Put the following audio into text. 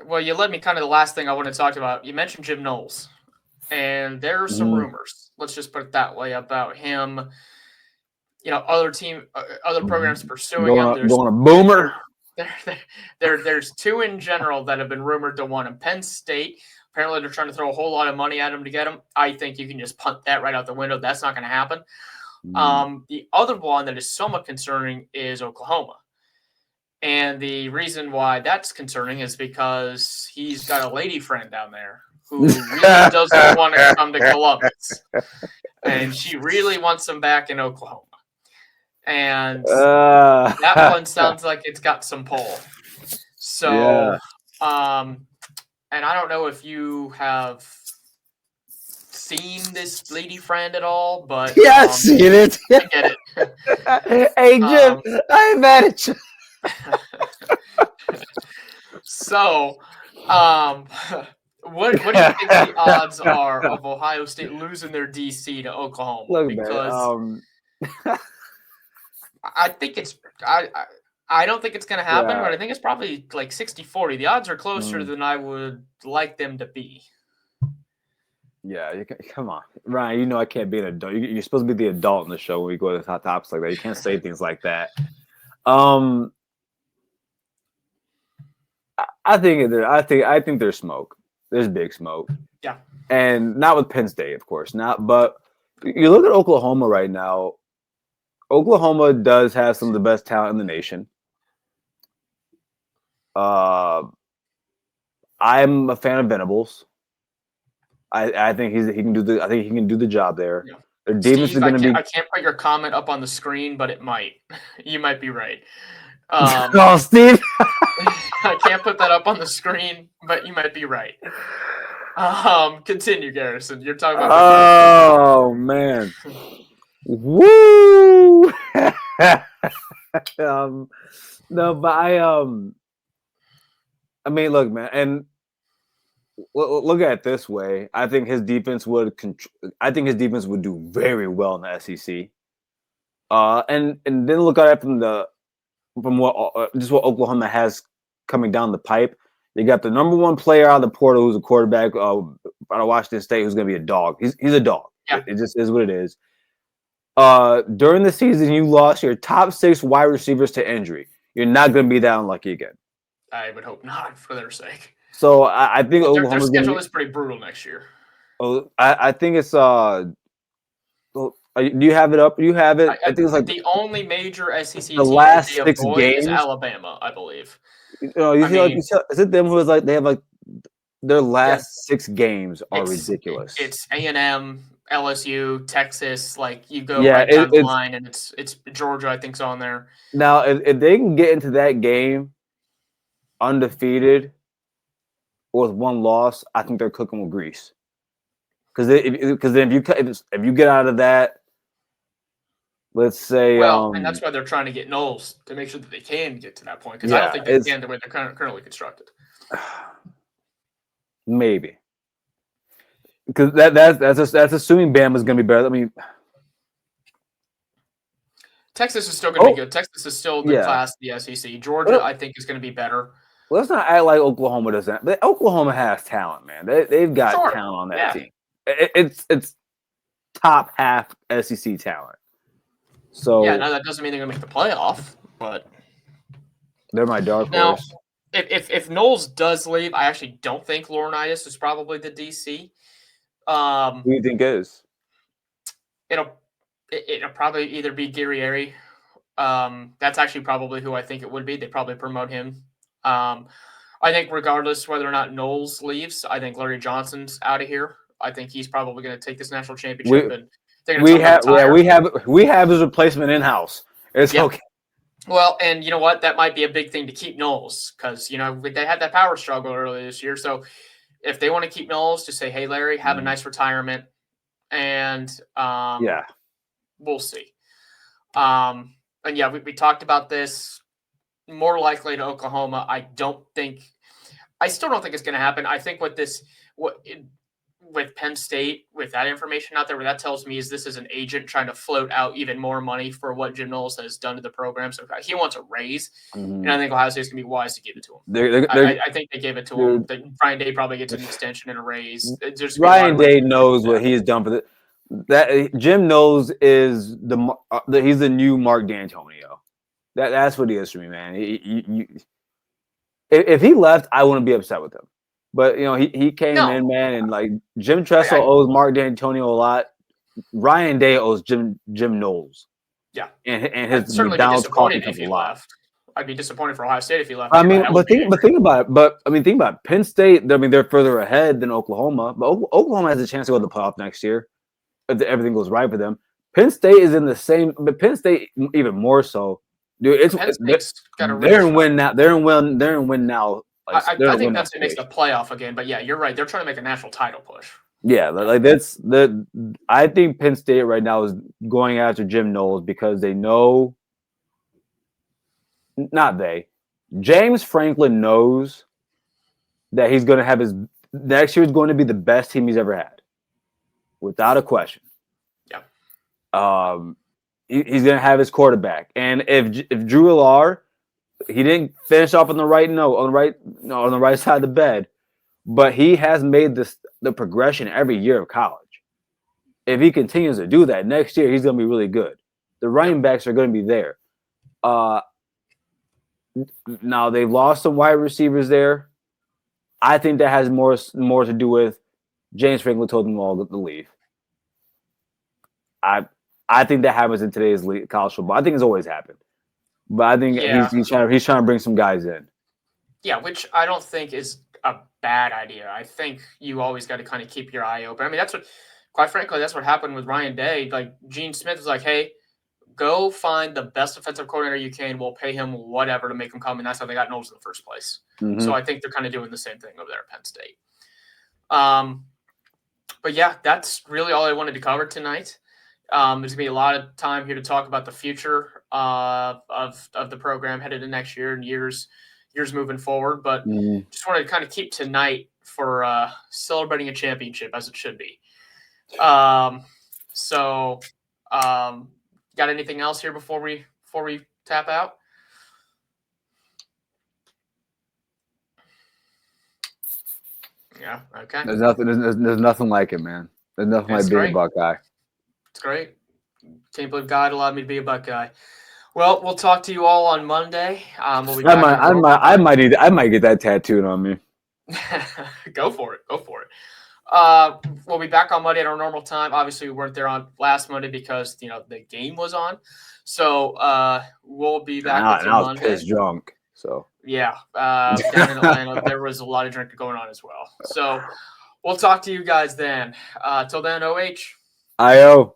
Well, you led me kind of the last thing I want to talk about. You mentioned Jim Knowles, and there are some Mm-hmm. rumors. Let's just put it that way about him. Other programs pursuing him. Going a boomer. There's two in general that have been rumored to want him. Penn State. Apparently, they're trying to throw a whole lot of money at him to get him. I think you can just punt that right out the window. That's not going to happen. The other one that is somewhat concerning is Oklahoma. And the reason why that's concerning is because he's got a lady friend down there who really doesn't want to come to Columbus. And she really wants him back in Oklahoma. And that one sounds like it's got some pull. So, and I don't know if you have seen this lady friend at all, but yeah, I've seen it. I get it. Hey, Jim, I ain't mad at you. So, what do you think the odds are of Ohio State losing their DC to Oklahoma? Look, because man, I think it's I don't think it's going to happen, but I think it's probably like 60-40. The odds are closer than I would like them to be. Yeah, come on, Ryan. You know I can't be an adult. You're supposed to be the adult in the show when we go to hot topics like that. You can't say things like that. I think there's smoke. There's big smoke. Yeah, and not with Penn State, of course, not. But you look at Oklahoma right now. Oklahoma does have some of the best talent in the nation. I'm a fan of Venables. I think he can do the job there. Yeah. Their defense Steve, is going to be. I can't put your comment up on the screen, but it might. You might be right. Oh, Steve. I can't put that up on the screen, but you might be right. Continue, Garrison. You're talking about. Oh man. Woo. No, but I mean, look, man, and look at it this way. I think his defense would do very well in the SEC. And then look at it from what Oklahoma has coming down the pipe. You got the number one player out of the portal who's a quarterback out of Washington State who's going to be a dog. He's a dog. Yeah. It just is what it is. During the season, you lost your top 6 wide receivers to injury. You're not going to be that unlucky again. I would hope not, for their sake. So I think their schedule is pretty brutal next year. Oh, I think it's do you have it up? You have it. I think it's like the only major SEC the last 6 games is Alabama, I believe. Is it them who is like they have like their last 6 games are ridiculous. It's A&M, LSU, Texas. Like you go right down the line, and it's Georgia. I think's on there. Now, if they can get into that game undefeated with 1 loss, I think they're cooking with grease. Because then if you get out of that, let's say, and that's why they're trying to get Knowles to make sure that they can get to that point. Because I don't think they can the way they're currently constructed. Maybe because that's assuming Bama's going to be better. I mean, Texas is still going to be good. Texas is still the class of the SEC. Georgia, I think, is going to be better. Let's not act like Oklahoma doesn't. But Oklahoma has talent, man. They've got talent on that team. It's top half SEC talent. So no, that doesn't mean they're going to make the playoff, but they're my dark horse. Now, if Knowles does leave, I actually don't think Laurinaitis is probably the DC. Who do you think is? It'll probably either be Guerrieri. That's actually probably who I think it would be. They probably promote him. I think regardless whether or not Knowles leaves, I think Larry Johnson's out of here. I think he's probably going to take this national championship. We have his replacement in house. It's okay. Well, and you know what? That might be a big thing to keep Knowles because they had that power struggle earlier this year. So if they want to keep Knowles, just say, "Hey, Larry, have a nice retirement," and we'll see. And we talked about this. More likely to Oklahoma. I still don't think it's going to happen. I think with Penn State, with that information out there, what that tells me is this is an agent trying to float out even more money for what Jim Knowles has done to the program. So he wants a raise, and I think Ohio State's going to be wise to give it to him. I think they gave it to him. Brian Day probably gets an extension and a raise. Ryan Day knows what he's done for that. Jim Knowles is he's the new Mark D'Antonio. That's what he is for me, man. If he left, I wouldn't be upset with him. But he came in, man, and like Jim Tressel owes Mark D'Antonio a lot. Ryan Day owes Jim Knowles. Yeah, and his certainly be disappointed if he left. I'd be disappointed for Ohio State if he left. I mean, think about it. Penn State. I mean, they're further ahead than Oklahoma, but Oklahoma has a chance to go to the playoff next year if everything goes right for them. Penn State is in the same, but Penn State even more so. Dude, they're in win now. They're in win now. Like, I think that's what makes the playoff again. But yeah, you're right. They're trying to make a national title push. Yeah, like that's the. I think Penn State right now is going after Jim Knowles because they know. Not they. James Franklin knows that he's going to have his next year is going to be the best team he's ever had, without a question. Yeah. He's going to have his quarterback, and if Drew Allar, he didn't finish off on the right note, on the right side of the bed, but he has made the progression every year of college. If he continues to do that next year, he's going to be really good. The running backs are going to be there. Now they've lost some wide receivers there. I think that has more to do with James Franklin told them all to leave. I think that happens in today's college football. I think it's always happened, but I think he's trying to bring some guys in. Yeah, which I don't think is a bad idea. I think you always got to kind of keep your eye open. I mean, quite frankly, that's what happened with Ryan Day. Like Gene Smith was like, "Hey, go find the best defensive coordinator you can. We'll pay him whatever to make him come." And that's how they got Knowles in the first place. Mm-hmm. So I think they're kind of doing the same thing over there at Penn State. But yeah, that's really all I wanted to cover tonight. There's going to be a lot of time here to talk about the future of the program headed to next year and years moving forward. But just wanted to kind of keep tonight for celebrating a championship as it should be. Got anything else here before we tap out? Yeah. Okay. There's nothing like it, man. There's nothing like being a Buckeye. It's great. Can't believe God allowed me to be a Buckeye. Well, we'll talk to you all on Monday. We'll be I might get that tattooed on me. Go for it. We'll be back on Monday at our normal time. Obviously, we weren't there on last Monday because the game was on. So we'll be back with you Monday. I was pissed drunk. So yeah, down in Atlanta, there was a lot of drinking going on as well. So we'll talk to you guys then. Till then, OH. IO.